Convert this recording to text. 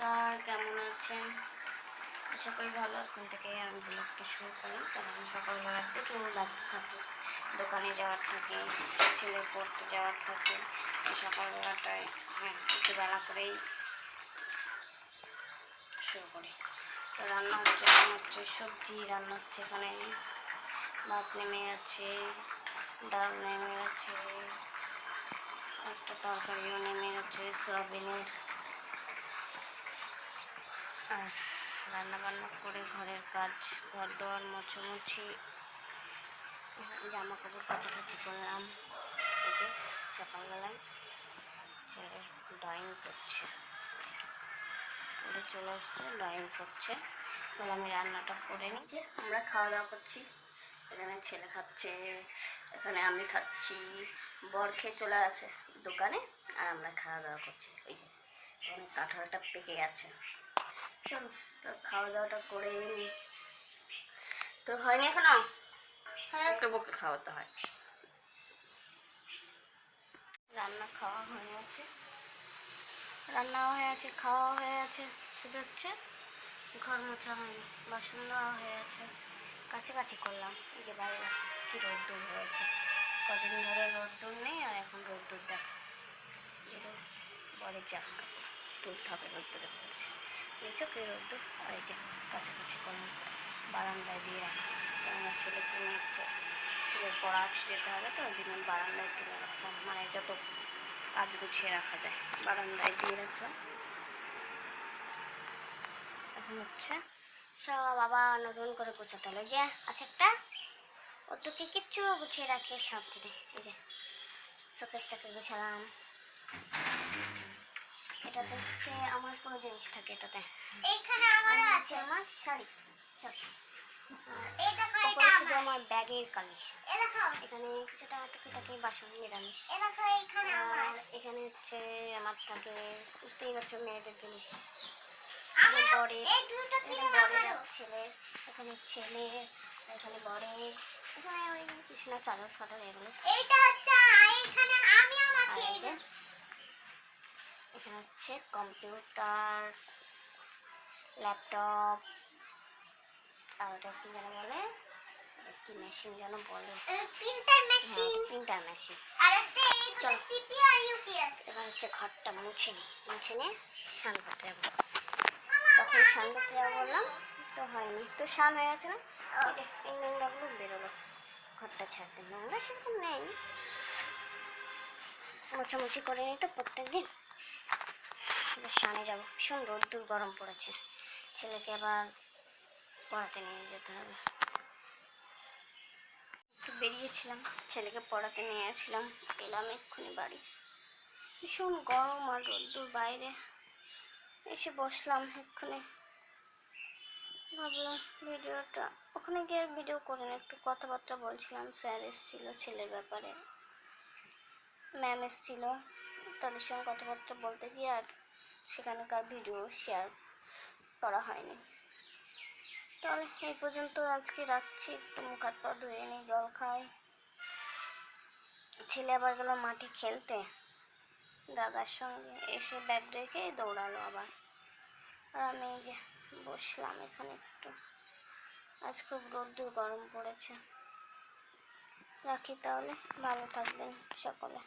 নমস্কার, কেমন আছেন? আশা করি ভালো। এখন থেকে আমি ব্লগটা শুরু করি, কারণ আমি সকালবেলা প্রচুর ব্যস্ত থাকি, দোকানে যাওয়ার থাকে, ছেলে পড়তে যাওয়ার থাকে। সকালবেলাটায় একটু বেলা করেই শুরু করি। তো রান্না হচ্ছে সবজি রান্না হচ্ছে। এখানে ভাত নেমে গেছে, ডাল নেমে গেছে, একটা তরকারিও নেমে গেছে সয়াবিনের। আর রান্না বান্না করে ঘরের কাজ, ঘর দোয়ার মোছামুছি, জামা কাপড় কাছাকাছি করলাম। এই যে সকালবেলায় ছেলে ড্রয়িং করছে, করে চলে এসছে, ড্রয়িং করছে। তাহলে আমি রান্নাটা করে নিই। যে আমরা খাওয়া দাওয়া করছি, এখানে ছেলে খাচ্ছে, এখানে আমি খাচ্ছি, বর খেয়ে চলে আছে দোকানে, আর আমরা খাওয়া দাওয়া করছি। এই যে এখানে কাঁঠালটা পেকে গেছে। চল খাওয়া দাওয়াটা করে নিই। তোর হয়নি এখনো? হ্যাঁ, বকে খাওয়াতে হয়। রান্না খাওয়া হয়ে আছে, রান্নাও হয়ে আছে, খাওয়া হয়ে আছে, শুধু হচ্ছে ঘর মোছা হয়নি, বাসন দেওয়া হয়ে আছে, কাছাকাছি করলাম। এই যে বাইরে কি রোদ্দুর হয়েছে, কদিন ধরে রোদ্দুর নেই, আর এখন রোদ্দুর দেখ, বড় জামা কাপড় তুলতে হবে, রোদ্দুরে পড়ছে, দেখছো কি রোদ্দুর। আর এই যে কাছাকাছি করলাম, বারান্দায় দিয়ে রাখলাম, কেননা ছেলেকে নিয়ে একটু, ছেলের পড়া যেতে হবে, তো ওই জন্য বারান্দায় তুলে রাখলাম, মানে যত কাজ গুছিয়ে রাখা যায় বারান্দায় দিয়ে রাখলাম। এখন হচ্ছে সব আবার নতুন করে গোছাতে হলো। যে আছে একটা, ও তোকে কিচ্ছু গুছিয়ে রাখে সব থেকে। এই যে শোকেসটাকে গোছালাম, এটাতে হচ্ছে আমার কোনো জিনিস থাকে, এটাতে এইখানে আমার আছে আমার শাড়ি সব, শুধু আমার ব্যাগের কালেকশন। এখানে কিছুটা টুকিটাকি বাসন নিরামিষ, আর এখানে হচ্ছে আমার থাকে, বুঝতেই পারছো, মেয়েদের জিনিস, বরের, ছেলের, এখানে ছেলে, এখানে বরের, এখানে ওই বিছানা চাদর ফাদর এগুলো। এখানে হচ্ছে কম্পিউটার, ল্যাপটপ, আর ওটা কি যেন বলে, কি মেশিন যেন বলে, প্রিন্টার মেশিন। এবার হচ্ছে ঘরটা মুছে নিয়ে স্নান করতে যাবো। তখন স্নান করতে যাবো বললাম, তো হয়নি, তো স্নান হয়ে গেছে না, এই নোংরাগুলো বেরোলো, ঘরটা ছাড়তে নোংরা সেরকম নেই, মোছামুছি করে নিই তো প্রত্যেক দিন। স্নানে যাবো, ভীষণ রোদ্দুর গরম পড়েছে, ছেলেকে আবার পড়াতে নিয়ে যেতে হবে। একটু বেরিয়েছিলাম, ছেলেকে পড়াতে নিয়ে গেছিলাম, এলাম এক্ষুনি বাড়ি, ভীষণ গরম আর রোদ্দুর, বাইরে এসে বসলাম এক্ষুনি। ভাবলাম ভিডিওটা ওখানে গিয়ে ভিডিও করে না, একটু কথাবার্তা বলছিলাম, স্যার এসেছিলো ছেলের ব্যাপারে, ম্যাম এসেছিলো, তাদের সঙ্গে কথাবার্তা বলতে গিয়ে আর সেখানকার ভিডিও শেয়ার করা হয়নি। তাহলে এই পর্যন্ত আজকে রাখছি, একটু মুখ হাত পা ধুয়ে নিই, জল খাই। ছেলে আবার গেল মাঠে খেলতে দাদার সঙ্গে, এসে ব্যাগ রেখে দৌড়ালো আবার, আর আমি এই যে বসলাম এখানে একটু। আজ খুব রোদ্দুর গরম পড়েছে। রাখি তাহলে, ভালো থাকবেন সকলে।